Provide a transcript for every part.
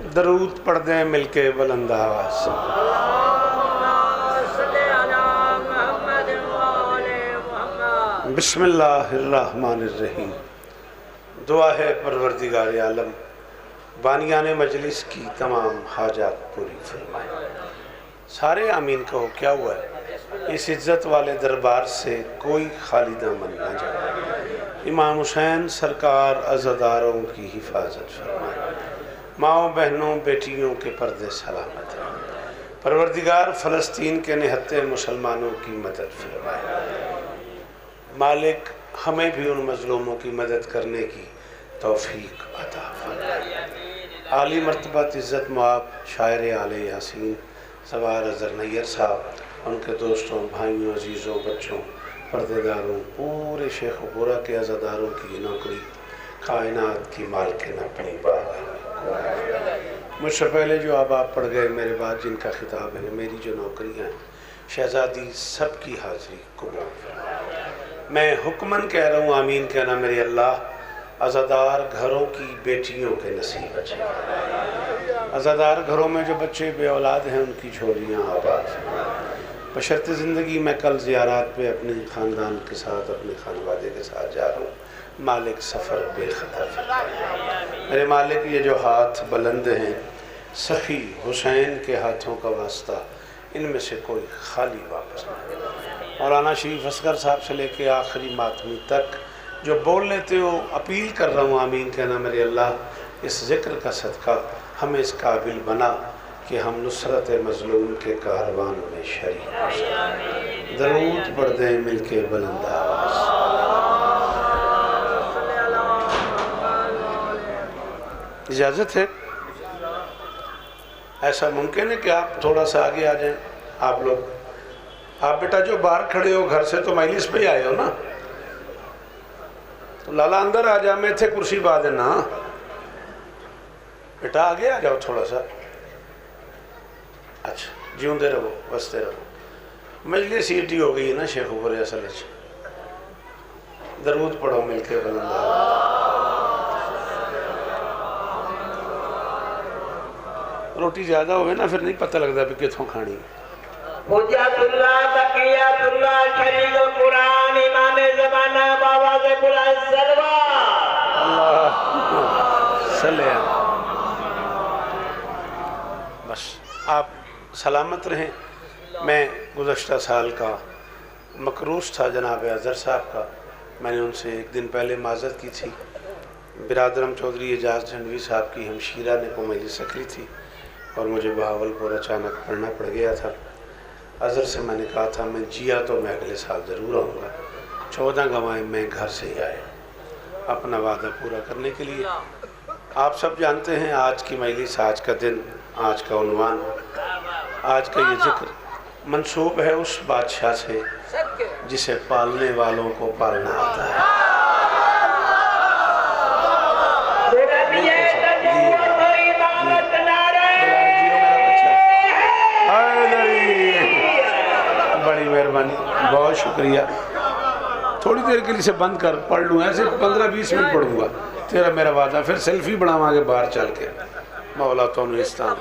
दरूद पढ़ दें मिलके बुलंद आवाज़। बिस्मिल्लाहिर्रहमानिर्रहीम। दुआ है परवरदिगार आलम बानियान मजलिस की तमाम हाजात पूरी फरमाए। सारे आमीन कहो। क्या हुआ है? इस इज़्ज़त वाले दरबार से कोई खाली दामन ना जाए। इमाम हुसैन सरकार अज़ादारों की हिफाजत फरमाए। माओ बहनों बेटियों के पर्दे सलामत हैं। परवरदिगार फ़लस्तीन के निहत्ते मुसलमानों की मदद फरमाए। मालिक हमें भी उन मज़लूमों की मदद करने की तौफ़ीक अता फरमाए। आली मर्तबत इज़्ज़त मुआब शायर आले यासीन सवार अज़र नैयर साहब, उनके दोस्तों, भाइयों, अजीज़ों, बच्चों, पर्देदारों, पूरे शेख बुरा के अज़ादारों की नौकरी कायनात की मालकिन अपनी बारगाह में। मुझसे पहले जो अब आप पढ़ गए, मेरे बाद जिनका खिताब है, मेरी जो नौकरियाँ हैं, शहज़ादी सबकी हाज़िरी कबूल फरमाए। मैं हुक्मन कह रहा हूँ, आमीन कहना मेरे अल्लाह। अज़ादार घरों की बेटियों के नसीब अच्छे। अज़ादार घरों में जो बच्चे बे औलाद हैं उनकी झोलियाँ आबाद। बशर्ते ज़िंदगी में कल ज़ियारात पे अपने ख़ानदान के साथ, अपने खानवादे के साथ जा रहा हूँ। मालिक सफ़र बेखतर फरमाए। मेरे मालिक ये जो हाथ बुलंद हैं, सखी हुसैन के हाथों का वास्ता, इनमें से कोई खाली वापस नहीं। मौलाना शरीफ असगर साहब से लेके आखिरी मातमी तक जो बोल लेते हो, अपील कर रहा हूँ, आमीन कहना मेरे अल्लाह। इस ज़िक्र का सदका हमें इस काबिल बना कि हम नुसरत मज़लूम के कारवान में शरीक हो सकें। दरूद पढ़ दें मिलके बुलंद आवाज़। इजाज़त है? ऐसा मुमकिन है कि आप थोड़ा सा आगे आ जाएं? आप लोग, आप बेटा जो बाहर खड़े हो घर से तो मजलिस पे आए हो ना, तो लाला अंदर आ जा, मैं थे कुर्सी बा देना। बेटा आगे आ जाओ थोड़ा सा। अच्छा, जीवते रहो, बसते रहो। मजलिस सीटी हो गई है ना शेख ऊपर असल। दरूद पढ़ो मिलके बुलंद आवाज़। रोटी ज़्यादा हो ना फिर नहीं पता लगता भी कितों खानी। हुज्जतुल्लाह तकियतुल्लाह शरीकुल कुरान इमाम ज़माना बाबा से बुलंद सलवात। अल्लाह सल्लल्लाहु। बस आप सलामत रहें। मैं गुज़श्ता साल का मकरूस था जनाब अज़हर साहब का। मैंने उनसे एक दिन पहले माज़रत की थी। बिरादरम चौधरी एजाज झंडवी साहब की हमशीरा ने को मजलिस रखी थी और मुझे बहावलपुर अचानक पढ़ना पड़ गया था। अज़हर से मैंने कहा था मैं जिया तो मैं अगले साल ज़रूर आऊँगा। 14 गवाएँ मैं घर से ही आए अपना वादा पूरा करने के लिए। आप सब जानते हैं आज की मजलिस, आज का दिन, आज का उन्वान, आज का ये जिक्र मंसूब है उस बादशाह से जिसे पालने वालों को पालना आता है। बड़ी मेहरबानी, बहुत शुक्रिया। थोड़ी देर के लिए से बंद कर, पढ़ लूँ, ऐसे 15-20 मिनट पढ़ूंगा, तेरा मेरा वादा। फिर सेल्फी बनावांगे बाहर चल के। मौला तो निस्तान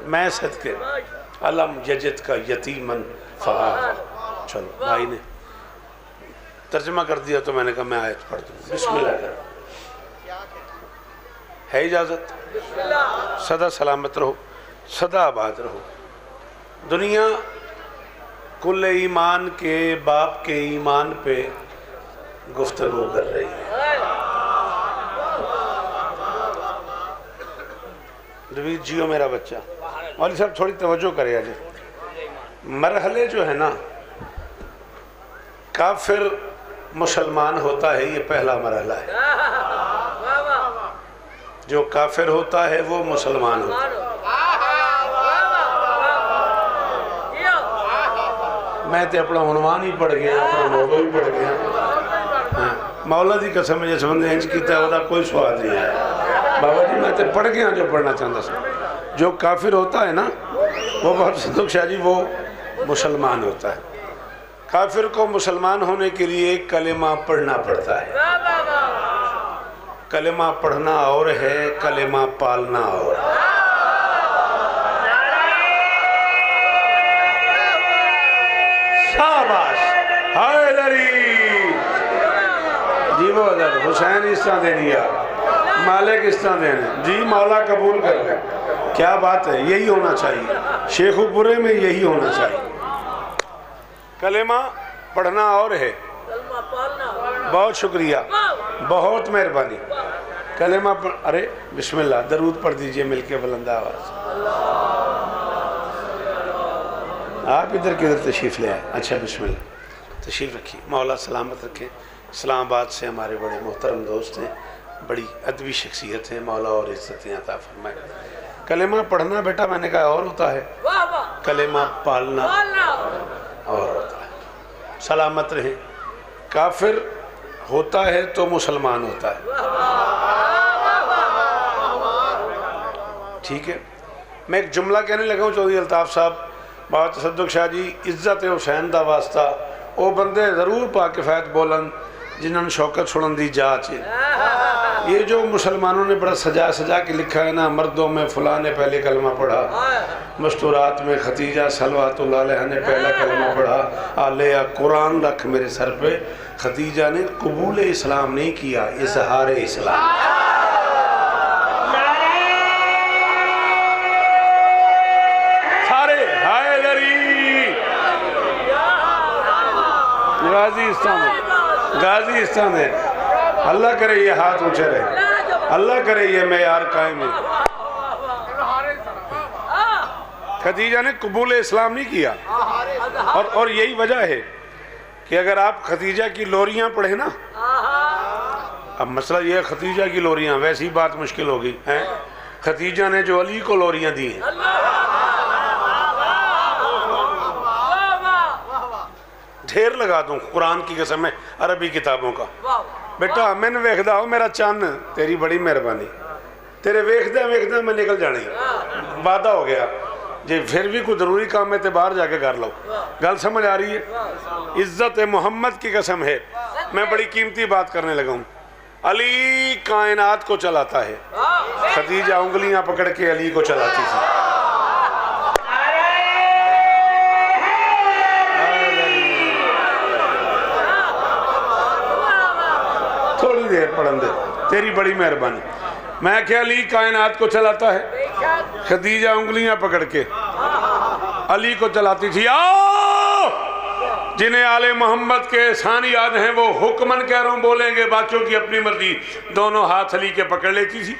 मैं सदके अलम यजिद का यतीमन फहा। चलो भाई ने तर्जमा कर दिया तो मैंने कहा मैं आयत पढ़ दूँ। बिस्मिल्लाह है इजाज़त। सदा सलामत रहो, सदा आबाद रहो। दुनिया कुल ईमान के बाप के ईमान पे गुफ्तगू कर रही है। रवीज जियो मेरा बच्चा। मौलवी साहब थोड़ी तवज्जो करे आज। मरहले जो है ना, काफिर मुसलमान होता है, ये पहला मरहला है। जो काफिर होता है वो मुसलमान होता है। मैं तो अपना उन्वान ही पढ़ गया, अपना मौजू ही पढ़ गया। मौला की कसम जिस बंदे इंज किया वह कोई स्वाद नहीं आया। बाबा जी मैं तो पढ़ गया जो पढ़ना चाहता था। जो काफिर होता है ना वो बहुत संतोष शाह जी वो मुसलमान होता है। काफिर को मुसलमान होने के लिए कलेमा पढ़ना पड़ता है। कलेमा पढ़ना और है, कलेमा पालना और है। शाबाश हैदरी जी। वो अदर हुसैन इस तरह देनी यार, मालिक इस तरह देने जी, मौला कबूल कर ले। क्या बात है, यही होना चाहिए शेखुपुरे में, यही होना चाहिए। कलेमा पढ़ना और है, बहुत शुक्रिया, बहुत मेहरबानी। कलेमा अरे बिस्मिल्लाह दरूद पढ़ दीजिए मिलके बुलंद आवाज। आप इधर किधर तशरीफ़ ले आए? अच्छा बिस्मिल्लाह तशरीफ़ रखिए, मौला सलामत रखें। इस्लामाबाद से हमारे बड़े मोहतरम दोस्त हैं, बड़ी अदबी शख्सियत है, मौला और इज़्ज़तें अता फरमाए। कलेमा पढ़ना बेटा मैंने कहा और होता है, कलेमा पालना और होता है। सलामत रहें। काफिर होता है तो मुसलमान होता है, ठीक है। मैं एक जुमला कहने लगा हूँ चौधरी अल्ताफ़ साहब, बाबा तसद्दुक़ शाह जी, इज्जत हुसैन दा वास्ता वो बंदे ज़रूर पाकिफ़ायत बोलन जिन्होंने शौकत छुड़न दी जाच है। ये जो मुसलमानों ने बड़ा सजा सजा के लिखा है ना, मर्दों में फ़लाँ ने पहले कलमा पढ़ा, मस्तूरात में खतीजा सलवातुल्लाह अलैहा ने पहला कलमा पढ़ा, आले या कुरान रख मेरे सर पे। खतीजा ने कबूल इस्लाम नहीं किया, इज़हार इस्लाम। गाजी इस्तान है, अल्लाह करे ये हाथ ऊंचे रहे, अल्लाह करे ये मेयार कायम है। खदीजा ने कबूल इस्लाम नहीं किया, और यही वजह है कि अगर आप खदीजा की लोरियां पढ़े ना, अब मसला ये है खदीजा की लोरियां, वैसी बात मुश्किल होगी हैं। खदीजा ने जो अली को लोरियां दी हैं, ढेर लगा दूं कुरान की कसम है, अरबी किताबों का। बेटा मैंने वेखदा हो मेरा चन्न, तेरी बड़ी मेहरबानी, तेरे वेखदे वेखदे मैं निकल जानी, वादा हो गया जे फिर भी कोई जरूरी काम है तो बाहर जाके कर लो। गल समझ आ रही है? इज्जत मोहम्मद की कसम है, मैं बड़ी कीमती बात करने लगा हूँ। अली कायनात को चलाता है, खदीजा उंगलियां पकड़ के अली को चलाती थी। थोड़ी देर पढ़न दे, तेरी बड़ी मेहरबानी। मैं क्या अली कायनात को चलाता है, खदीजा उंगलियां पकड़ के अली को चलाती थी। आओ जिन्हें आले मोहम्मद के एहसान याद हैं वो हुक्मन कह रहा हूं बोलेंगे, बाकियों की अपनी मर्जी। दोनों हाथ अली के पकड़ लेती थी,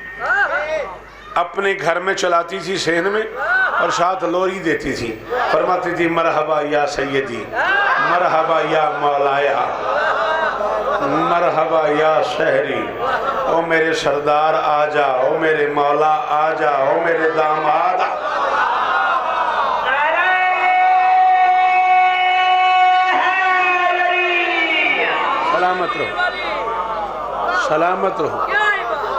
अपने घर में चलाती थी सेहन में, और साथ लोरी देती थी, फरमाती थी मरहबा या सैयदी, मरहबा या मौलाया, मरहबा या शहरी। ओ मेरे सरदार आ जा, ओ मेरे मौला आ जा, ओ मेरे दामाद। सलामत रहो, सलामत रहो।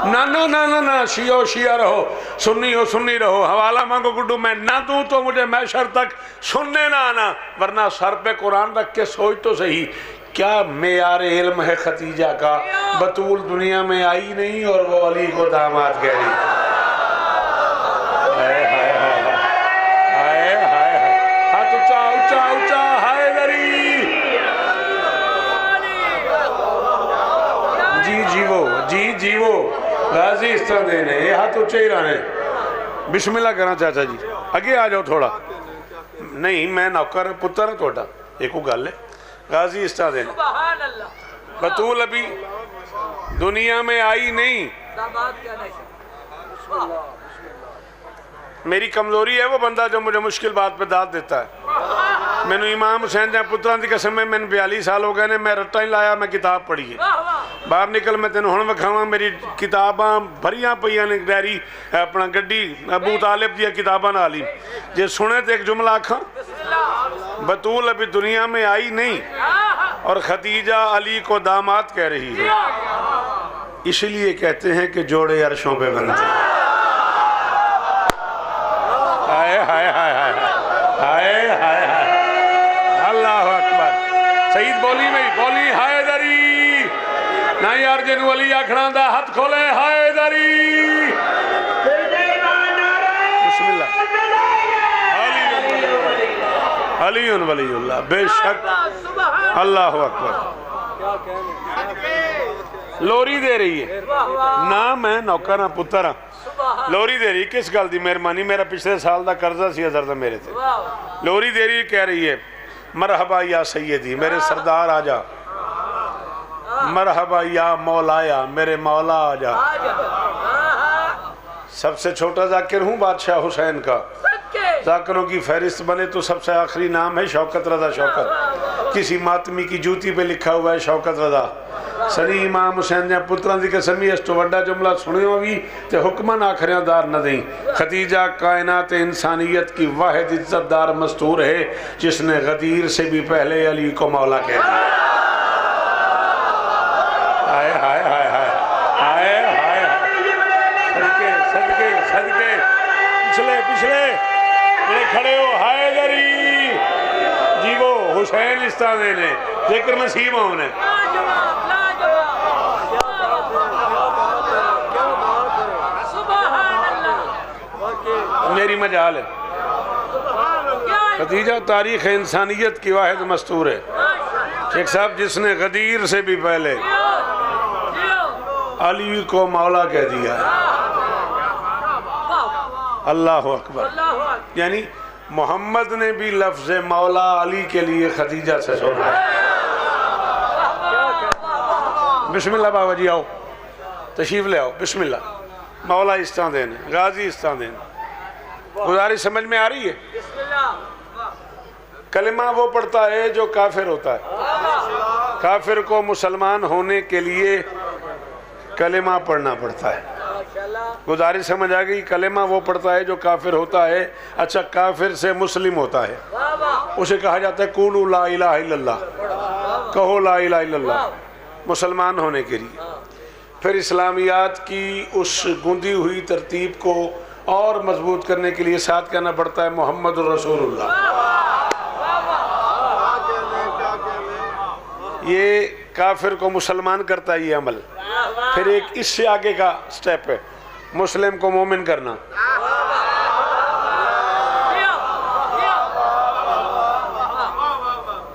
ना ना ना ना ना, शियो शिया रहो, सुन्नी हो सुन्नी रहो। हवाला मांगो गुड्डू, मैं ना दूं तो मुझे मैशर तक सुनने ना आना, वरना सर पे कुरान रख के सोच तो सही, क्या मेयार इल्म है खतीजा का। बतूल दुनिया में आई नहीं और वो अली को दामाद कह रही। हाय हाय हाय हाय हाय, हाथ ऊंचा ऊंचा ऊंचा, हैदरी जी जीवो, जी जीवो, गाजी इस तरह देने, ये हाथ ऊंचे ही रहने। बिस्मिल्लाह करना चाचा जी, अगे आ जाओ थोड़ा। नहीं मैं नौकर पुत्र है थोड़ा, एक गल है। गाजी इस तरह देने, बतूल अभी दुनिया में आई नहीं, मेरी कमजोरी है वो बंदा जो मुझे मुश्किल बात पे दाद देता है। मैंने इमाम हुसैन दे पुत्रां दी कसम है, मैंने 42 साल हो गए ने, मैं रट्टा ही लाया, मैं किताब पढ़ी है। बाहर निकल मैं तेन हुण विखावां, मेरी किताबां भरियां पईयां ने, डायरी अपना गड्डी अबू तालिब दी किताबां नाल ही। जे सुने तो एक जुमला आखा, बतूल अभी दुनिया में आई नहीं और खदीजा अली को दामाद कह रही है, इसलिए कहते हैं कि जोड़े अर्शों पे बनते। हाय हाय हाय हाय हाय हाय हाय, अल्लाह अकबर। सईद बोली में बोली, हैदरी ना यार जिन वली आखना दा हाथ खोले हैदरी बिस्मिल्लाह अली वलीउल्लाह बेशक अल्लाह अकबर। लोरी दे रही है ना मैं नौकर ना पुत्र हाँ लोरी दे रही किस गल की मेहरबानी मेरा पिछले साल का कर्जा सी अजर था मेरे से लोरी दे रही कह रही है मरहबा या सैयदी मेरे सरदार आजा मरहबा या मौलाया मेरे मौला आजा। सबसे छोटा जाकिर हूँ बादशाह हुसैन का जाकिरों की फहरिस्त बने तो सबसे आखिरी नाम है शौकत रजा शौकत किसी मातमी की जूती पे लिखा हुआ है शौकत रजा सनी इमाम हुसैन ने पुत्रां दी कसमी इस तो वड्डा जुमला सुनियो भी ते हुक्मन आखरियादार न दें खतीजा कायनात इंसानियत की वाहिद इज्जतदार मस्तूर है जिसने गदीर से भी पहले अली को मौला कह दिया। हाय हाय हाय हाय हाय हाय सदके सदके सदके पिछले पिछले खड़े हो हैदरी जीवो हुसैन इस्तादे ने जिक्र नसीब होने मेरी मजाल है खतीजा तारीख इंसानियत की वाहिद मस्तूर है शेख साहब जिसने गदीर से भी पहले अली को मौला कह दिया अल्लाह अकबर यानी मोहम्मद ने भी लफ्ज मौला अली के लिए खदीजा से छोड़ा। बिस्मिल्लाह बाबा जी आओ तशरीफ ले आओ बिस्मिल्लाह मौला इस्तादेन गाजी इस्तादेन गुजारिश समझ में आ रही है। कलिमा वो पढ़ता है जो काफिर होता है काफिर को मुसलमान होने के लिए कलिमा पढ़ना पड़ता है। गुजारिश समझ आ गई कलिमा वो पढ़ता है जो काफिर होता है। अच्छा काफिर से मुस्लिम होता है उसे कहा जाता है कूलू ला इलाहा इल्लल्लाह कहो ला इलाहा इल्लल्लाह मुसलमान होने के लिए। फिर इस्लामियात की उस गूंदी हुई तरतीब को और मजबूत करने के लिए साथ कहना पड़ता है मोहम्मद रसूलुल्लाह। ये काफिर को मुसलमान करता है ये अमल। फिर एक इससे आगे का स्टेप है मुस्लिम को मोमिन करना।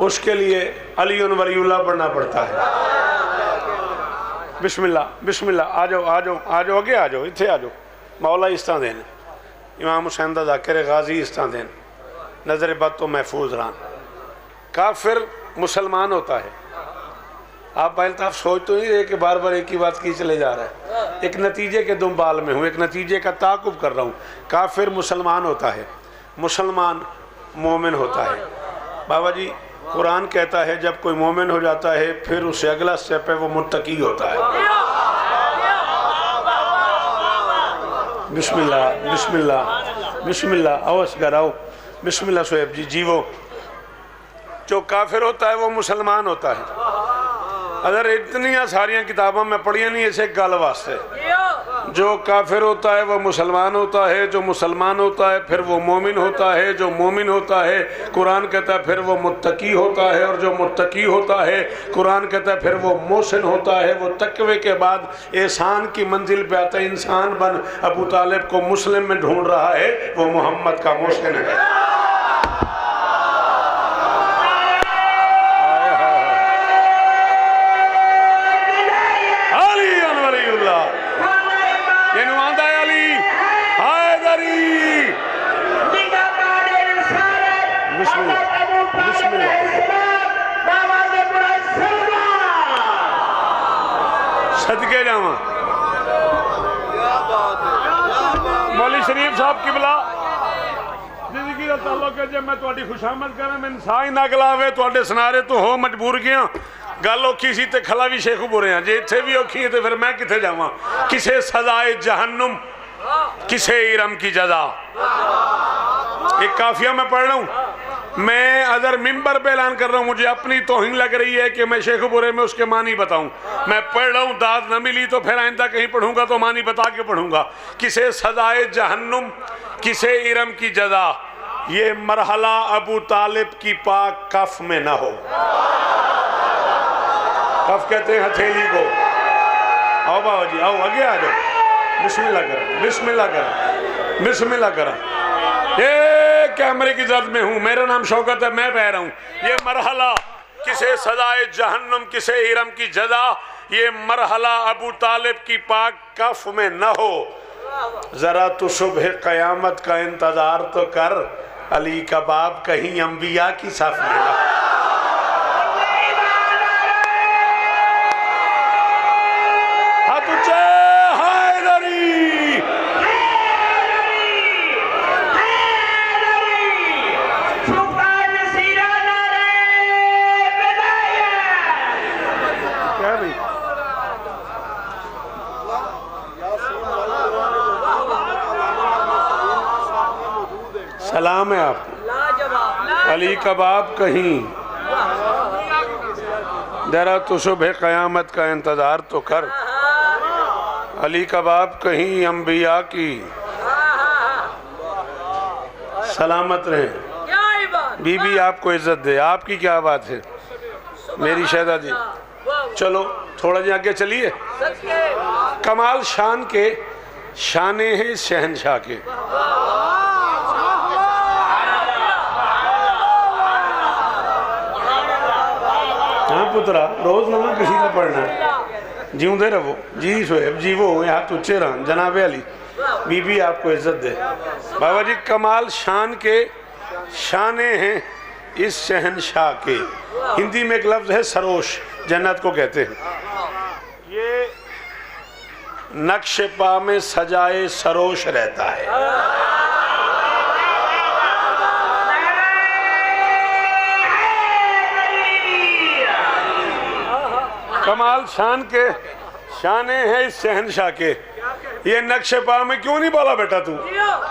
उसके लिए अली वलीउल्लाह पढ़ना पड़ता है। बिस्मिल्लाह बिस्मिल्लाह आ जाओ आ जाओ आ जाओ आगे आ जाओ इत्थे आ जाओ मौला इस्तादेन इमाम हुसैन दा जाकिर गाजी इस्तादेन नजर बद तो महफूज रहा। काफिर मुसलमान होता है आप पहले तो आप सोच तो नहीं रहे कि बार बार एक ही बात की चले जा रहा है। एक नतीजे के दुम्बाल में हूँ एक नतीजे का ताकुब कर रहा हूँ। काफिर मुसलमान होता है मुसलमान मोमिन होता है। बाबा जी कुरान कहता है जब कोई मोमिन हो जाता है फिर उससे अगला स्टेप है वो मुत्तकी होता है। बिस्मिल्लाह बिस्मिल्लाह बिस्मिल्लाह आओ असगर आओ बिस्मिल्लाह सोएब जी जीवो। जो काफिर होता है वो मुसलमान होता है। अगर इतनी सारिया किताबों में पढ़िया नहीं ऐसे गल वास्ते जो काफिर होता है वह मुसलमान होता है जो मुसलमान होता है फिर वो मोमिन होता है जो मोमिन होता है कुरान कहता है फिर वो मुत्तकी होता है और जो मुत्तकी होता है कुरान कहता है फिर वो मोहसिन होता है। वो तकवे के बाद एहसान की मंजिल पे आता है। इंसान बन अबू तालिब को मुस्लिम में ढूंढ रहा है वो मोहम्मद का मोहसिन है। सदके जावा मौली शरीफ साहब की बुला जिंदगी का ताल्लुक है जब मैं थोड़ी खुशामद करा मैं साह ही ना गलावे थोड़े सनारे तो हो मजबूर गया गल औखी सी ते खला भी शेख बुरे हैं जे इत्थे भी औखी है तो फिर मैं किथे जावां। किसे सजाए जहन्नुम किसे इरम की जजा। एक काफिया मैं पढ़ रहा हूँ मैं अगर मिंबर पे ऐलान कर रहा हूँ मुझे अपनी तौहीन लग रही है कि मैं शेख बुरे में उसके मानी बताऊं। मैं पढ़ रहा हूँ दाद न मिली तो फिर आइंदा कहीं पढ़ूंगा तो मानी बता के पढ़ूंगा। किसे सजाए जहन्नुम किसे इरम की जजा ये मरहला अबू तालिब की पाक कफ में ना हो। कफ कहते हैं हथेली को आओ बाबा जी, आओ आगे आ जाओ। बिस्मिल्लाह करो, बिस्मिल्लाह करो, बिस्मिल्लाह करो। ये कैमरे की जद में हूँ, मेरा नाम शौकत है, मैं बह रहा हूँ। ये मरहला किसे सजाए जहन्नुम, किसे इरम की जजा, ये मरहला अबू तालिब की पाक कफ में न हो। जरा तो सुबह कयामत का इंतजार तो कर, अली का बाप कहीं अंबिया की सफ में न। सलाम है आपको। अली कबाब कहीं, जरा तो सुबह क़यामत का इंतज़ार तो कर, अली कबाब कहीं अंबिया की सलामत रहें। बीबी आपको इज्जत दे, आपकी क्या बात है मेरी शहजादी। चलो थोड़ा जी आगे चलिए। कमाल शान के शाने हैं शहनशाह के। हाँ पुत्रा, रोज नवा किसी का पढ़ना है। जीवते रहो, जी शोएब जीवो, हाथ ऊंचे रह जनाबे अली। बीबी आपको इज्जत दे। बाबा जी कमाल शान के शाने हैं इस शहनशाह के। हिंदी में एक लफ्ज है सरोश, जन्नत को कहते हैं। ये नक्श पा में सजाए सरोश रहता है। कमाल शान के शाने हैं इस शहनशाह के। ये नक्शे पा में क्यों नहीं बोला बेटा तू?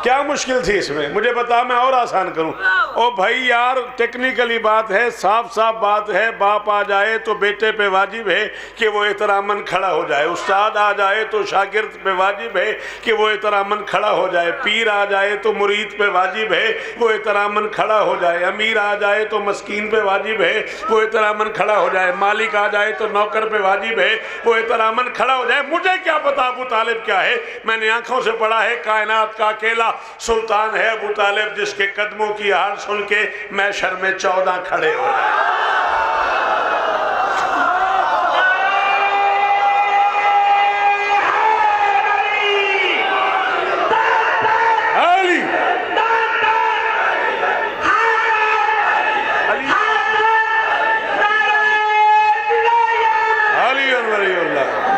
क्या मुश्किल थी इसमें? मुझे बता, मैं और आसान करूं। ओ भाई यार, टेक्निकली बात है, साफ साफ बात है। बाप आ जाए तो बेटे पे वाजिब है कि वो एहतरामन खड़ा हो जाए। उस्ताद आ जाए तो शागिर्द पे वाजिब है कि वो एहतरामन खड़ा हो जाए। पीर आ जाए तो मुरीद पे वाजिब है वो एहतरामन खड़ा हो जाए। अमीर आ जाए तो मस्कीन पे वाजिब है वो एहतरामन खड़ा हो जाए। मालिक आ जाए तो नौकर पे वाजिब है वो एहतरामन खड़ा हो जाए। मुझे क्या पता अबू तालिब क्या है? मैंने आंखों से पढ़ा है कायनात का अकेला सुल्तान है अबू तालिब, जिसके कदमों की हार सुन के मैशर में 14 खड़े हो गए।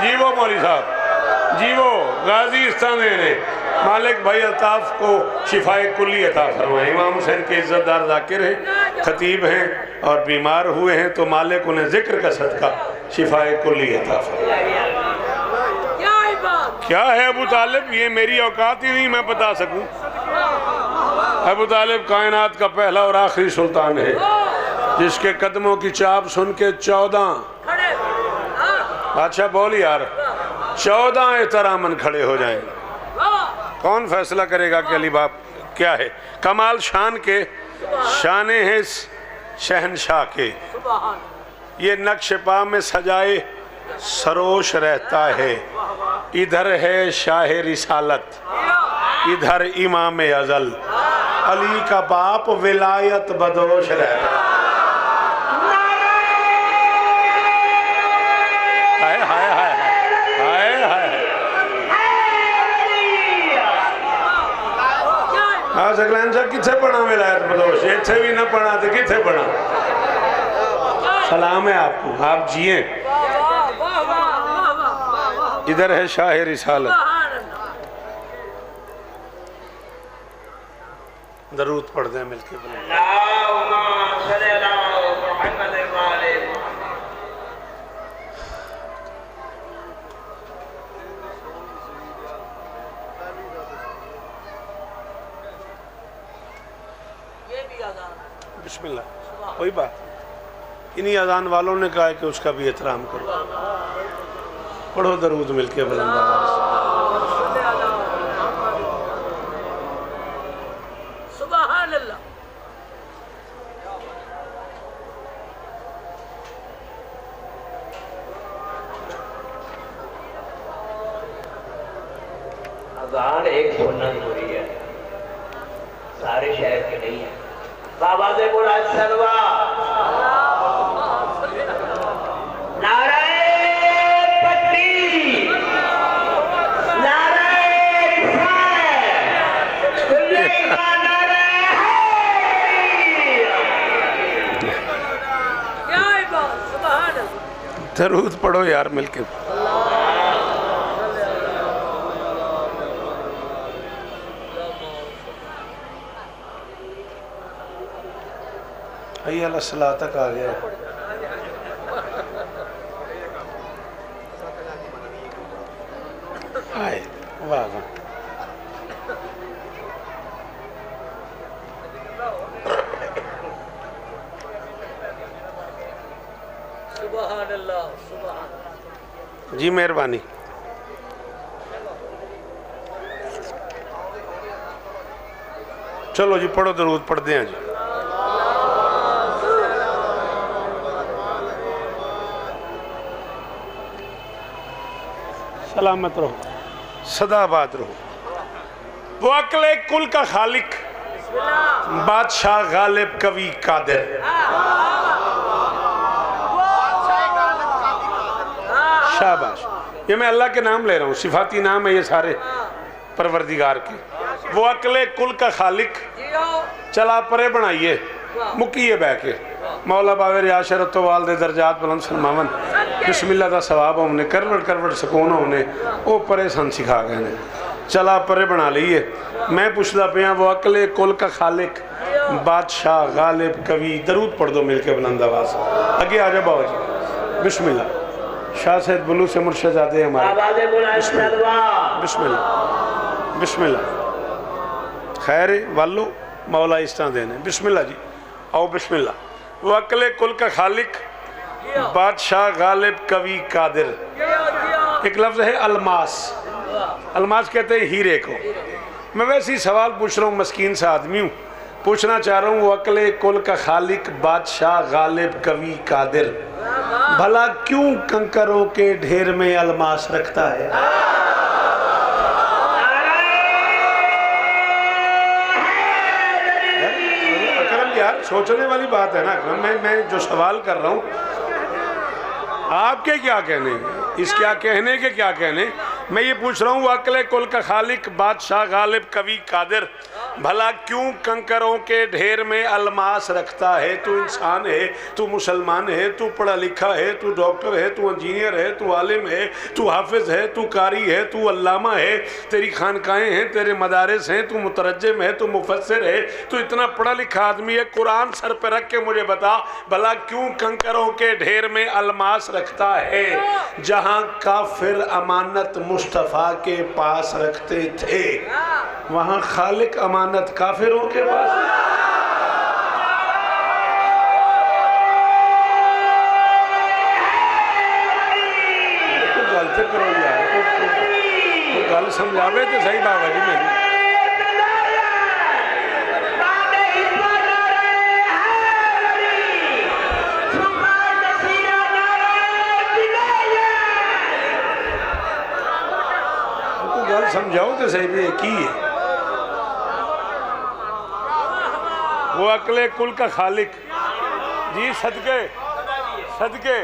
जीवो मौली साहब, जीवो गाजी ने मालिक भाई अल्ताफ को शिफाए कुल्ली अता फरमाए। इमाम हुसैन के इज्जतदार जाकिर हैं, खतीब हैं और बीमार हुए हैं, तो मालिक उन्हें जिक्र का सदका शिफाए कुल्ली अता फरमाए। क्या है अबू तालिब? ये मेरी औकात ही नहीं मैं बता सकूं। अबू तालिब कायनात का पहला और आखिरी सुल्तान है, जिसके कदमों की चाप सुन के 14 अच्छा बोल यार 14 एहतरामन खड़े हो जाएंगे। कौन फैसला करेगा कि अली बाप क्या है? कमाल शान के शाने हैं शहनशाह के। ये नक्श पा में सजाए सरोश रहता है। इधर है शाह रिसालत, इधर इमाम अजल, अली का बाप विलायत बदोश रहता है। हाँ सकलैन साहब किथे पढ़ा विलायत बदोश? इथे भी ना पढ़ा तो किथे पढ़ा? सलाम है आपको, आप जिए। इधर है शाह रिसालत, दरूद पढ़ दें मिलके। बिस्मिल्लाह। कोई बात, इन्हीं अजान वालों ने कहा है कि उसका भी एहतराम करो। पढ़ो दरूद मिलके बुलंद आवाज़ से। सुभान अल्लाह। बाबा से बोला सरवा नारायण पट्टी नारायण खुले का नारायण क्या है बात सुभान अल्लाह। दरूद पढ़ो यार मिलके। अल्लाह सलाह तक आ गया। आए वाह वाह। सुभान अल्लाह सुभान। जी मेहरबानी। चलो जी पढ़ो दरूद पढ़ते हैं जी। सलामत रहो सदाबाद रहो। वो अकले कुल का खालिक बादशाह गालिब कवि कादिर। शाबाश। ये मैं अल्लाह के नाम ले रहा हूँ, सिफाती नाम है ये सारे परवरदिगार के। वो अकले कुल का खालिक चला परे बनाइए मुकिए बह के मौला बावे रियाशरत वाल दे दर्जात बुलंद फरमावन। बिस्मिल्लाह दा सवाब हमने करवट करवट सुकून हमने ओ परे सन सिखा गए ने चला परे बना लीए। मैं पूछता पिया वो अकले कुल का खालिक बादशाह गालिब कवि। दरूद पढ़ दो मिलके बुलंद आवाज। आगे आ जाओ बाबा जी। बिस्मिल्लाह। शाह सैयद बुलू से मुर्शिद आते हैं हमारे। बिस्मिल्लाह बिस्मिल्लाह बिस्मिल्लाह। खैर वालो मौला इस तरह देने। बिस्मिल्लाह जी आओ बिस्मिल्लाह। वो अकले कुल का खालिक बादशाह गालिब कवि कादिर। एक लफ्ज़ है अलमास। अलमास कहते हैं हीरे को। मैं वैसे ही सवाल पूछ रहा हूँ, मस्कीन सा आदमी हूँ, पूछना चाह रहा हूँ वो अकले कुल का खालिक बादशाह गालिब कवि कादिर भला क्यों कंकरों के ढेर में अलमास रखता है? यार सोचने वाली बात है ना। मैं जो सवाल कर रहा हूँ आपके क्या कहने, इस क्या कहने के क्या कहने। मैं ये पूछ रहा हूँ अकले कुल का खालिक बादशाह गालिब कवि कादिर भला क्यों कंकरों के ढेर में अलमास रखता है? तू इंसान है, तू मुसलमान है, तू पढ़ा लिखा है, तू डॉक्टर है, तू इंजीनियर है, तू आलिम है, तू हाफिज है, तू कारी है, तू अल्लामा है, तेरी खानकाएँ हैं, तेरे मदारिस हैं, तू मुतरज्जिम है, तू मुफस्सिर है, तू इतना पढ़ा लिखा आदमी है। कुरान सर पे रख के मुझे बता भला क्यों कंकरों के ढेर में अलमास रखता है? जहाँ काफिर अमानत मुस्तफ़ा के पास रखते थे वहाँ खालिक अमानत काफिरों के पास। तो गलत करो यार, तो गल समझावे तो सही बाबा जी। मैंने गल समझाओ तो सही भी की है। वो अकले कुल का खालिक जी सदके सदके।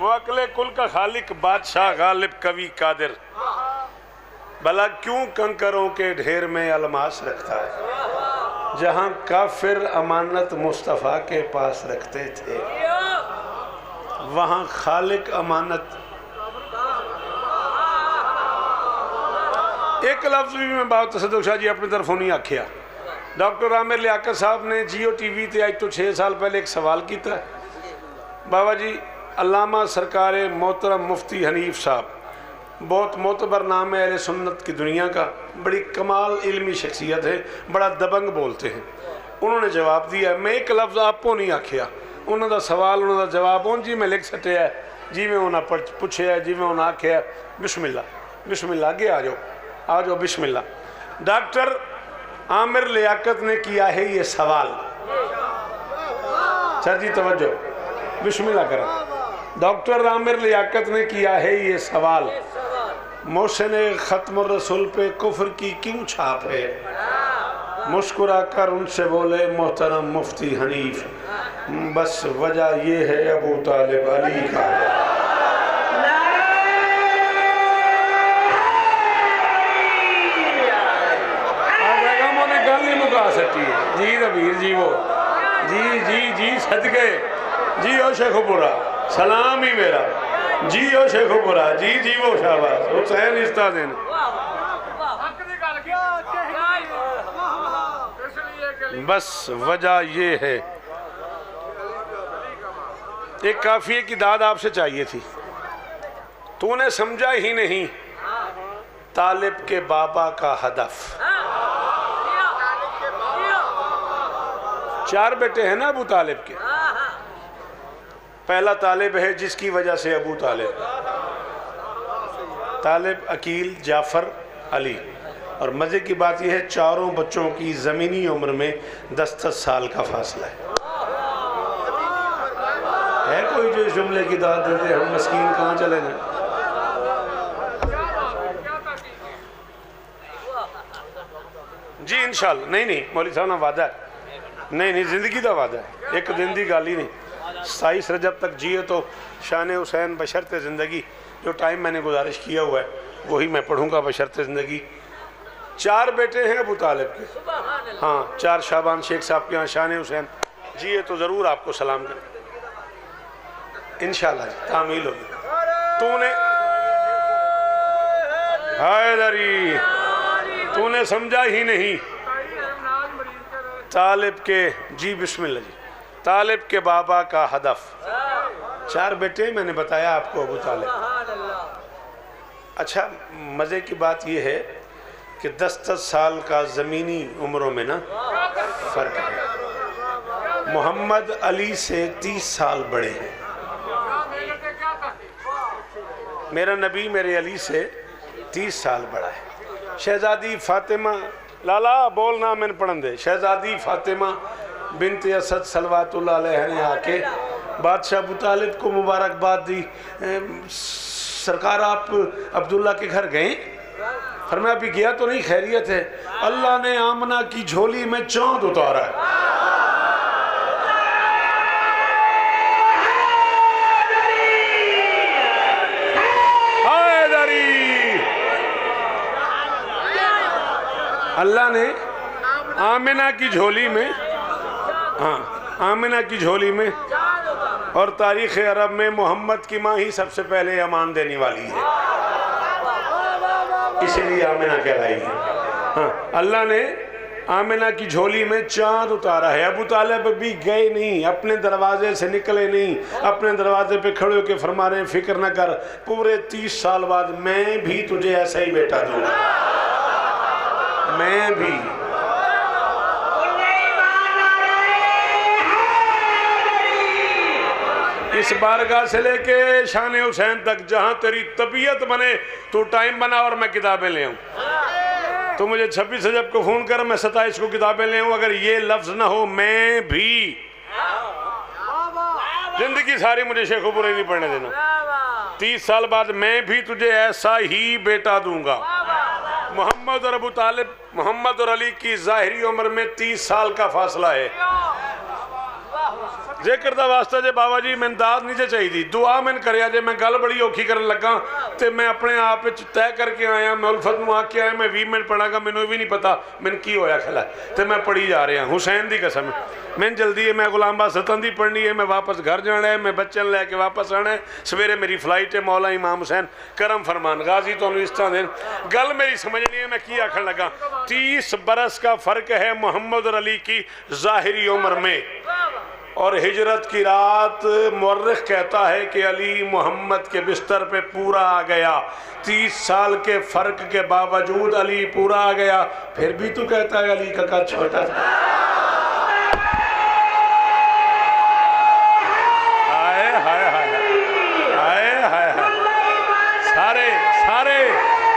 वो अकले कुल का खालिक बादशाह गालिब कवि कादिर भला क्यों कंकरों के ढेर में अलमास रखता है? जहाँ काफिर अमानत मुस्तफ़ा के पास रखते थे वहाँ खालिक अमानत। एक लफ्ज़ भी मैं बात तसद्दुक़ शाह जी अपनी तरफों नहीं आखिया। डॉक्टर आमिर लियाकत साहब ने जियो टीवी ते आज तो 6 साल पहले एक सवाल किया। बाबा जी अल्लामा सरकार मोहतरम मुफ्ती हनीफ साहब, बहुत मोतबर नाम है अहले सुन्नत की दुनिया का, बड़ी कमाल इल्मी शख्सियत है, बड़ा दबंग बोलते हैं। उन्होंने जवाब दिया। मैं एक लफ्ज़ आपको नहीं आखिया, उन्होंने सवाल उन्होंने जवाब उन जी मैं लिख सटिया जिमें उन्हें पूछे जिमें उन्हें आख्या। बिस्मिल्लाह बिस्मिल्लाह आगे आ जाओ बिस्मिल्लाह। डॉक्टर आमिर लियाकत ने किया है ये सवाल। सर जी तवज्जो बिस्मिल्लाह करो। डॉक्टर आमिर लियाकत ने किया है ये सवाल, मोहसिन खत्म रसूल पे कुफ्र की क्यों छाप है? मुस्कुरा कर उनसे बोले मोहतरम मुफ्ती हनीफ, बस वजह ये है अबू तालिब अली का है। गल नहीं मुका सकती है जी रबीर जी, वो जी जी जी सदके जी ओ शेखुपुरा सलाम ही मेरा जी ओ शेखुपुरा जी जी वो शाबाश हुसैन रिश्ता देने। बस वजह ये है, एक काफिये की दाद आपसे चाहिए थी, तूने समझा ही नहीं तालिब के बाबा का हदफ। 4 बेटे हैं ना अबू तालिब के। पहला तालिब है जिसकी वजह से अबू तालिब अकील जाफर अली, और मज़े की बात यह है चारों बच्चों की ज़मीनी उम्र में 10-10 साल का फासला है कोई जो इस जुमले की दाद देते हम मस्कीन कहाँ चले जाए। जी इंशाल्लाह, नहीं मौलवी साहब ना वादा है, नहीं ज़िंदगी का वादा है, एक दिन की गल ही नहीं। 27 रजब तक जिए तो शान हुसैन बशर्ते ज़िंदगी, जो टाइम मैंने गुजारिश किया हुआ है वही मैं पढ़ूंगा बशर्ते ज़िंदगी। 4 बेटे हैं अबू तालिब के, हाँ 4 शाबान शेख साहब के यहाँ शान हुसैन जिए तो ज़रूर आपको सलाम करें इंशाल्लाह जी, तामील होगी। तूने हैदरी तूने समझा ही नहीं तालिब के, जी बिस्मिल्लाह जी, तालिब के बाबा का हदफ। 4 बेटे मैंने बताया आपको अबू तालिब। अच्छा मज़े की बात यह है कि 10-10 साल का ज़मीनी उम्रों में ना फ़र्क है। मोहम्मद अली से 30 साल बड़े हैं, मेरा नबी मेरे अली से 30 साल बड़ा है। शहज़ादी फ़ातिमा, लाला बोलना मैंने पढ़न दे, शहज़ादी फ़ातिमा बिनत असद सलवातुल्लाह अलैहा ने आके बादशाह अबू तालिब को मुबारकबाद दी। सरकार आप अब्दुल्ला के घर गए? फरमाया अभी गया तो नहीं, खैरियत है। अल्लाह ने आमना की झोली में चांद उतारा है। अल्लाह ने आमिना की झोली में, हाँ आमिना की झोली में, और तारीख़ अरब में मोहम्मद की माँ ही सबसे पहले अमान देने वाली है, इसलिए आमिना कहलाई है। हाँ अल्लाह ने आमिना की झोली में चांद उतारा है। अबू तालिब भी गए नहीं, अपने दरवाजे से निकले नहीं, अपने दरवाजे पे खड़े होकर फरमा रहे हैं फिक्र न कर, पूरे 30 साल बाद मैं भी तुझे ऐसा ही बेटा दूंगा, मैं भी। इस बारगाह से लेके शान हुसैन तक जहां तेरी तबीयत बने तू टाइम बना और मैं किताबें ले आऊं। तो मुझे 26 रजब को फोन कर, मैं 27 को किताबें ले आऊं। अगर ये लफ्ज ना हो मैं भी, जिंदगी सारी मुझे शेखुपुरे नहीं पढ़ने देना। 30 साल बाद मैं भी तुझे ऐसा ही बेटा दूंगा। मोहम्मद और अबू तालिब, मोहम्मद और अली की ज़ाहिरी उम्र में 30 साल का फासला है। जेकर दा वास्ता जे बाबा जी मैंने दाद नहीं चाहिए, दुआ मैंने कर जे मैं गल बड़ी औखी कर लगा तो मैं अपने आप तय करके आया, मैं उल्फत में आके आया, मैं 20 मिनट पढ़ागा, मैंने भी नहीं पता मैंने की होया खला, तो मैं पढ़ी जा रहा हुसैन की कसम। मैंने जल्दी है, मैं गुलाम बाद सतन दी पढ़नी है, मैं वापस घर जाना है, मैं बच्चन लैके वापस आना है, सवेरे मेरी फ्लाइट है। मौला इमाम हुसैन करम फरमान गाजी तो इस तरह देन गल मेरी समझनी है, मैं की आखन लगा। 30 बरस का फ़र्क है मोहम्मद और अली की ज़ाहिरी उम्र में, और हिजरत की रात मुअर्रिख कहता है कि अली मोहम्मद के बिस्तर पे पूरा आ गया। 30 साल के फ़र्क के बावजूद अली पूरा आ गया, फिर भी तू कहता है अली का कद छोटा था। हाय हाय हाय हाय हाय सारे सारे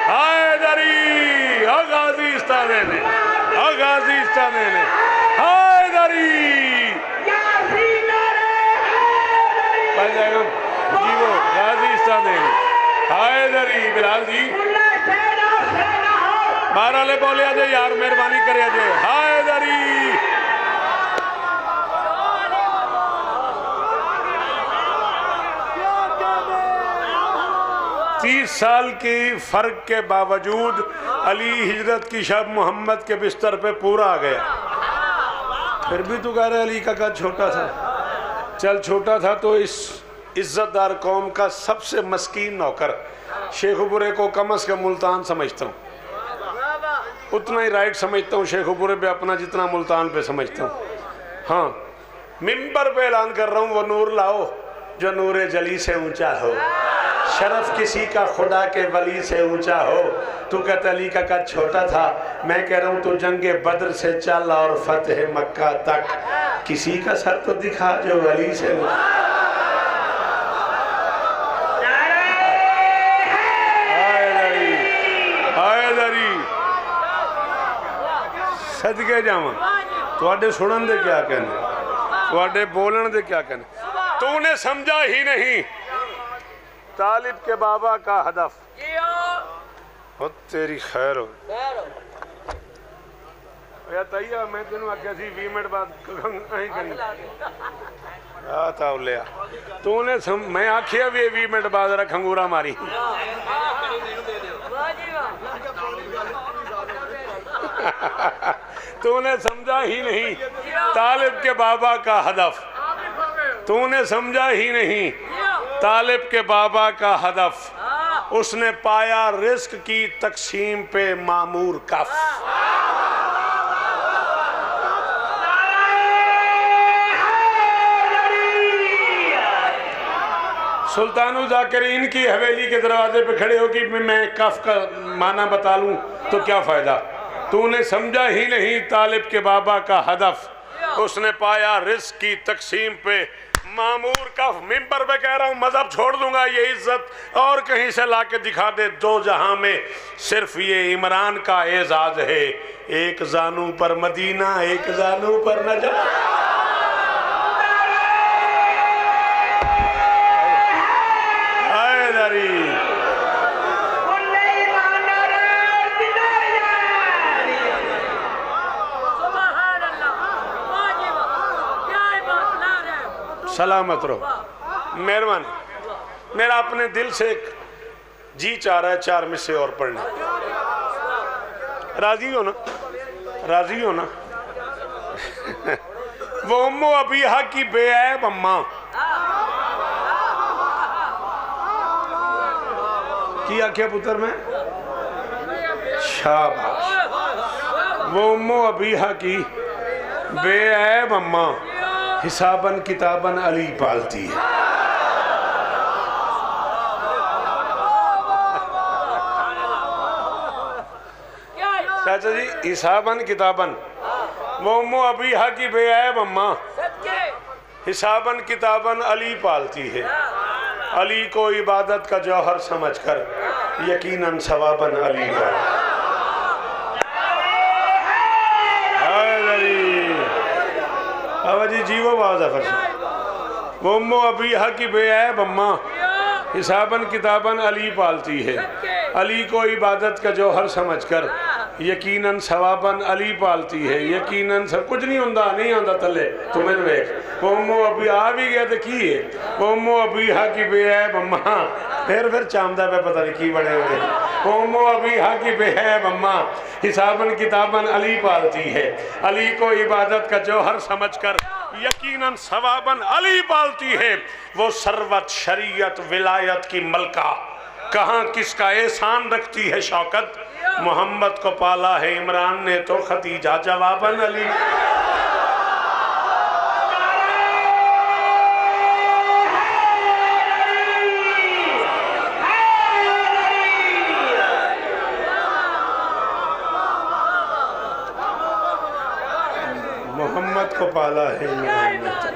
हाय दरी हो गाजी इस्ताने ने, हो गाजी इस्ताने ने, हाय दरी जी वो गाजी इस्ताने हाय दरी बिलाल जी बारह ले बोले जे यार मेहरबानी करे जे हाय 22 साल की फ़र्क के बावजूद अली हिजरत की शब मोहम्मद के बिस्तर पे पूरा आ गया। फिर भी तू कह रहे अली का कद छोटा था। चल छोटा था तो इस इज्जतदार कौम का सबसे मस्कीन नौकर शेखुपुरे को कम से कम मुल्तान समझता हूँ, उतना ही राइट समझता हूँ शेखुपुरे पे अपना जितना मुल्तान पे समझता हूँ। हाँ, मिंबर पे ऐलान कर रहा हूँ वो नूर लाओ जो नूरे जली से ऊंचा हो, शरफ किसी का खुदा के वली से ऊंचा हो। तू कहता अली का कद छोटा था, मैं कह रहा हूँ तू जंगे बद्र से चल और फतेह मक्का तक किसी का सर तो दिखा जो अली से सदके जावा। तुहाडे सुनन दे क्या कहने, तुहाडे बोलन दे क्या कहने। तूने समझा ही नहीं तालिब के बाबा का हदफ। हो तेरी खैर हो या तैया मैं तेन आख्या सी 20 मिनट बाद लिया तूने मैं आखिया भी 20 मिनट बाद जरा खंगूरा मारी। तूने समझा ही नहीं तालिब के बाबा का हदफ, तूने समझा ही नहीं तालिब के बाबा का हदफ। उसने पाया रिस्क की तकसीम पे मामूर कफ। सुल्तानुल ज़ाकिरीन की हवेली के दरवाजे पे खड़े हो कि मैं कफ का माना बता लूं तो क्या फ़ायदा। तूने समझा ही नहीं तालिब के बाबा का हदफ। उसने पाया रिस्क की तकसीम पे मामूर कफ। मिंबर पे कह रहा हूँ मजहब छोड़ दूंगा, ये इज्जत और कहीं से ला के दिखा दे दो जहां में सिर्फ ये इमरान का एजाज है। एक जानू पर मदीना, एक जानू पर नजर। सलामत रहो, मेहरबानी। मेरा अपने दिल से एक जी चाह रहा है 4 मिसरे और पढ़ने। राजी हो ना, राजी हो ना। वो उम्मो अबीहा की बेऐब अम्मा की आख्या पुत्र में शाबाश। वो उम्मो अबीहा की बेऐब अम्मा हिसाबन किताबन अली पालती है। चाचा जी हिसाबन किताबन, वो उम्मो अबीहा की बेऐब अम्मा हिसाबन किताबन अली पालती है। अली को इबादत का जौहर समझकर यकीनन सवाबन अली पालती। जी जीवो बाज़ वो उम्मो अबीहा की बेऐब अम्मा हिसाबन किताबन अली पालती है। अली को इबादत का जौहर समझकर यकीनन सवाबन अली पालती है। यकीनन सब कुछ नहीं होंदा, नहीं आंदा तले तुम्हें वेख। वो उम्मो अबी आ भी गया तो की है वो उम्मो अबीहा की बेऐब अम्मा फिर चामदा पे पता नहीं की बड़े हुए। वो उम्मो अबीहा की बेऐब अम्मा हिसाबन किताबन अली पालती है। अली को इबादत का जौहर समझकर यकीनन सवाबन अली पालती है। वो सरवत शरीयत विलायत की मलका कहाँ किसका एहसान रखती है शौकत। मोहम्मद को पाला है इमरान ने तो खदीजा जवाबन अली। मोहम्मद को पाला है इमरान ने तो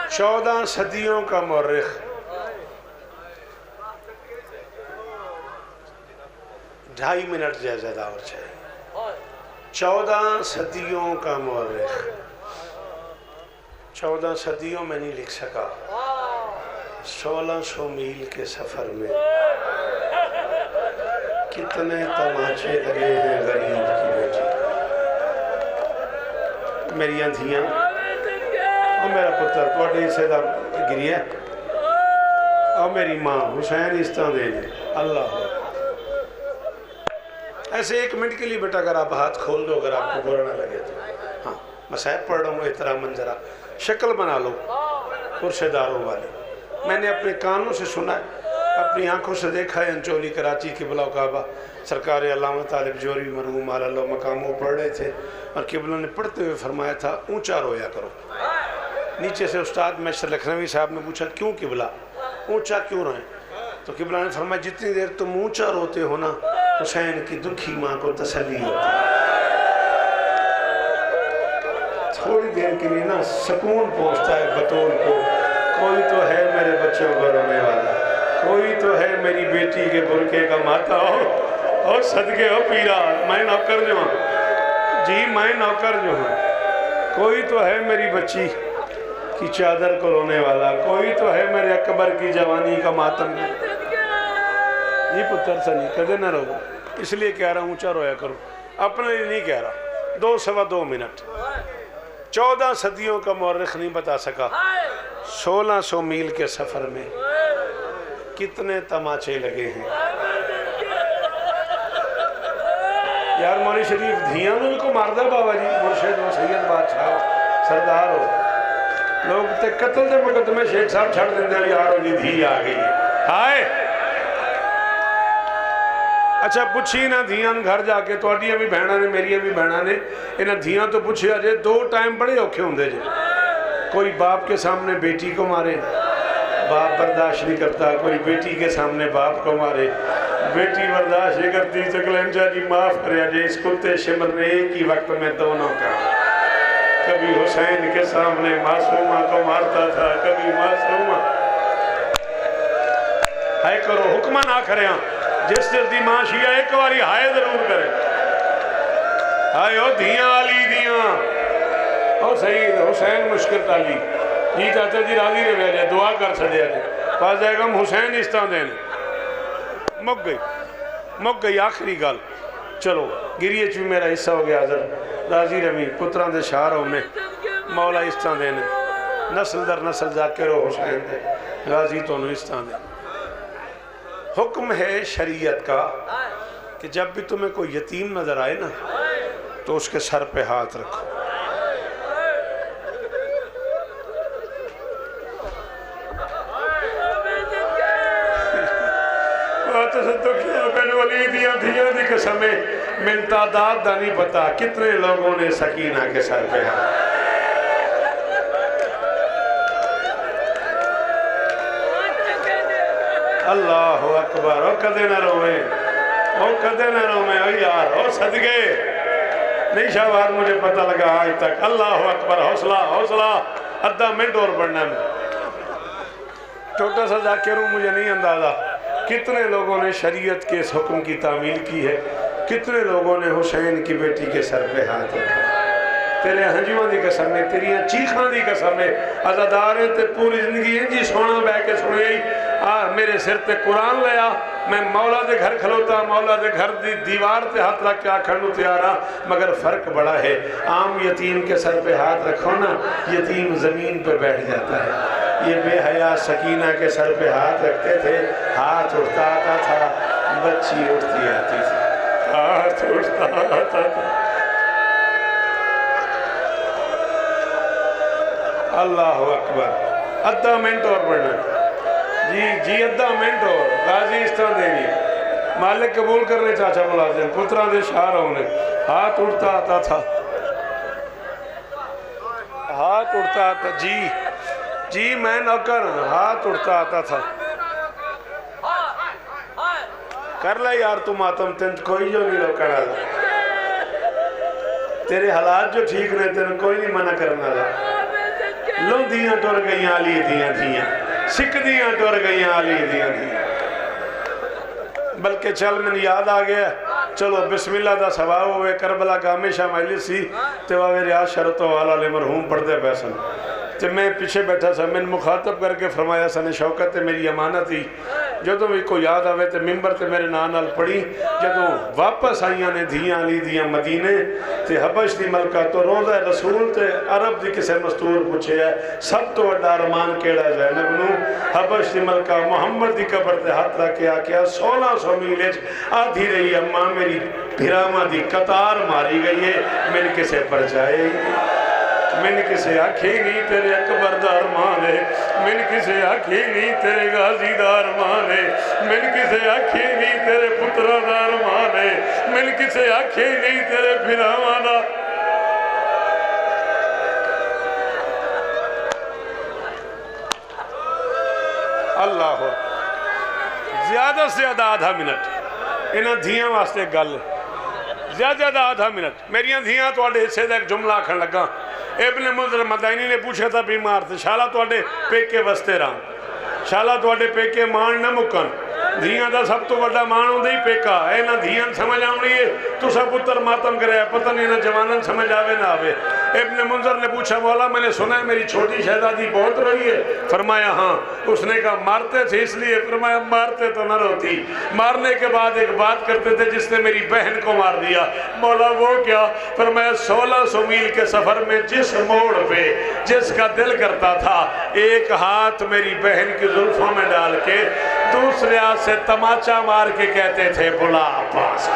14 सदियों का मौर्रिख। ढाई मिनट ज्यादा और चाहिए। 14 सदियों का मौर्रिख। 14 सदियों में नहीं लिख सका। 1600 मील के सफर में कितने तमाचे लगे हैं गरीब की बेटी। मेरिया धियां और मेरा पुत्र थोड़े हिस्से का गिरी है और मेरी माँ हुसैन इस तरह दे अल्लाह। ऐसे 1 मिनट के लिए बेटा अगर आप हाथ खोल दो, अगर आपको बुरा ना लगे तो। हाँ, मैं साहब पढ़ रहा हूँ एहतरामन, जरा शक्ल बना लो कुर्शेदारों वाली। मैंने अपने कानों से सुना है, अपनी आंखों से देखा है। अंचोली कराची किबला काबा सरकार अल्लामा तालिब जोरी मरहूम आला मकामों पढ़ रहे थे और किबला ने पढ़ते हुए फरमाया था ऊंचा रोया करो। नीचे से उस्ताद मैशर लखनवी साहब ने पूछा क्यों किबला, ऊंचा क्यों रोए? तो किबला ने फरमाया जितनी देर तुम ऊंचा रोते हो ना, हुसैन की दुखी माँ को तसल्ली होती है। थोड़ी देर के लिए ना सुकून पहुंचता है बतौल को, कोई तो है मेरे बच्चों को रोने वाला, कोई तो है मेरी बेटी के बुरके का माता हो। और सदके हो पीरा, मैं नौकर जो हूँ जी, मैं नौकर जो हूँ। कोई तो है मेरी बच्ची की चादर को रोने वाला, कोई तो है मेरे अकबर की जवानी का मातम। जी पुत्र सनी कदे ना रो, इसलिए कह रहा हूँ ऊंचा रोया करो, अपने लिए नहीं कह रहा। 2 सवा 2 मिनट 14 सदियों का मौरख नहीं बता सका 1600 मील के सफर में कितने तमाचे लगे हैं। यार मौलवी शरीफ धियां को मारदा बाबा जी, मुर्शिद हो, सैयद बादशाह सरदार हो, लोग ते कत्ल के मुकदमे शेख साहब छड़ देंगे यार जी धी आ गई हाय। अच्छा पुछी ना धियां घर जाके, तुहाडियां भी भैणां ने मेरियां भी भैणां ने, इन्हां धियां तो पुछिया जे 2 टाइम बड़े औखे होंदे जे। कोई बाप के सामने बेटी को मारे, बाप बर्दाश्त नहीं करता, कोई बेटी के सामने बाप को मारे, बेटी बर्दाश्त नहीं करती तो कलंजा जी माफ कर जे, इस कुत्ते शिमर ने एक ही वक्त में दोनों का। कभी हुसैन के सामने मासूमा को मारता था, कभी मासूमा हाय करो हुक्म ना करे, जिस दी मां शिया एक बारी हाय जरूर करे। हाय ओ धियां आली दियां ओ सही हुसैन मुश्किल ताली जी चाचा जी राजी रहे जे, दुआ कर छड़िया जे पास जाएगा हुसैन इस तरह देन। मुक गई आखिरी गल। चलो गिरिए च भी मेरा हिस्सा हो गया हजर राजी रवी, पुत्रां दे शार होने मौला इस तरह देने, नस्ल दर नस्ल जाके रो हुसैन दे राजी तो इस तरह दे। हुक्म है शरीयत का कि जब भी तुम्हें कोई यतीम नजर आए ना तो उसके सर पे हाथ रखो। दी कसम मिन तादाद दा नहीं पता कितने लोगों ने सकीना के सर पे हाथ। अल्लाह अकबर। ओ कदे ना रोवे, ओ कदे ना रोवे ओ यार, ओ सदके नहीं शाहबाद मुझे पता लगा आज तक। अल्लाह अकबर। हौसला हौसला, अद्धा मिनट और बढ़ना है। छोटा सा जाकिर हूँ, मुझे नहीं अंदाजा कितने लोगों ने शरीयत के इस हुक्म की तामील की है, कितने लोगों ने हुसैन की बेटी के सर पे हाथ रखा। तेरे हंजुआं की कसम है, तेरिया चीखां की कसम है, अजादार है ते पूरी जिंदगी इंजी सोना बह के सुने मेरे सिर ते कुरान लिया, मैं मौला दे घर खलोता, मौला दे घर दी दीवार ते हाथ रख के आखण नूं तैयार हाँ, मगर फर्क बड़ा है। आम यतीम के सर पे हाथ रखो ना, यतीम जमीन पे बैठ जाता है। ये बेहया सकीना के सर पे हाथ रखते थे, हाथ उठता आता था, बच्ची उठती आती थी, हाथ उठता आता था। अल्लाह अकबर। अद्धा मिनट और बढ़ना जी जी, अद्धा मिनट और गाजी इस तरह देनी। मालिक कबूल करने चाचा मुलाजिम पुत्रा दे शार होने। हाथ उठता आता था, हाथ उठता आता जी जी, मैं नौकर, हाथ उठता आता था। कर ले यार तू मातम, तेन कोई जो नहीं रोकने वाला, तेरे हालात जो ठीक ने तेन कोई नहीं मना करने वाला। लुंदियां टुर गई आली दियां थियां, सिकदियां टुर गई आली दियां थियां। बल्कि चल मैंने याद आ गया, चलो बिस्मिल्लाह दा सवाब होवे। करबला का हमेशा मजलिस सी ते वावे रियाज शरतो वाला ले मरहूम पढ़ते पैसन ते मैं पीछे बैठा सा। मैंने मुखातब करके फरमाया सन शौकत है मेरी अमानत ही ਜਦੋਂ ਵੀ ਕੋਈ याद आवे तो मिंबर ते मेरे नाल पढ़ी। जदों वापस आईयां ने धियां अली दियां मदीने ते हबश दी मलका तो रोज़ा रसूल ते अरब दी किसे मस्तूर पूछे सब तो वड्डा अरमान केड़ा ज़ैनब नूं। हबश दी मलका मुहम्मद दी कबर ते हाथ रख के आख्या 1600 मील आधी रही अम्मा मेरी भिरावां दी कतार मारी गई है, मैंने किसे परछाए मैंने किसे आखी नहीं तेरे अकबर दा अरमान है, मैंने किसे आखी नहीं तेरे गाजी दा अरमान है, मैंने किसे आखी नहीं तेरे पुत्रा दा अरमान है, मैंने किसे आखी नहीं तेरे भिरावां दा। अल्लाह ज्यादा से ज्यादा आधा मिनट इन्हां धियां वास्ते गल ज्यादा आधा मिनट मेरिया धियां तुहाडे हिस्से दा एक जुमला आखण लगा। इब्ने मुंज़र मदानी ने पूछा था बीमार थे शाला तुहाडे पेके वसते रह शाला तुहाडे पेके मान न मुकन धियां दा सब तो वड्डा मान होंदा ही पेका। इन्हां धियां समझ आउणी है तुसा पुत्र मातम करे पता नहीं इन्हां जवानन समझ आवे ना आवे। इब्ने मुंज़र ने पूछा मौला मैंने सुना है मेरी छोटी शहजादी बहुत रोई है। फरमाया हाँ। उसने कहा मारते थे इसलिए? फरमाया मारते तो न रोती, मारने के बाद एक बात करते थे जिसने मेरी बहन को मार दिया। मौला वो क्या? फरमाया 1600 मील के सफर में जिस मोड़ पे जिसका दिल करता था एक हाथ मेरी बहन की जुल्फों में डाल के दूसरे हाथ से तमाचा मार के कहते थे बुला पास।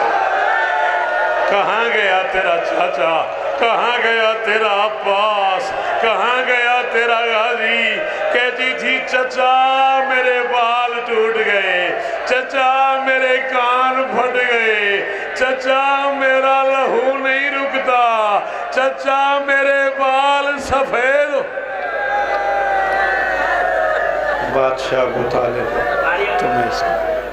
कहाँ गया तेरा चाचा, कहाँ गया तेरा अब्बास, कहाँ गया तेरा गाजी? कहती थी चचा मेरे बाल टूट गए, चचा मेरे कान फट गए, चचा मेरा लहू नहीं रुकता, चचा मेरे बाल सफेद। बादशाह अबू तालिब तुम्हें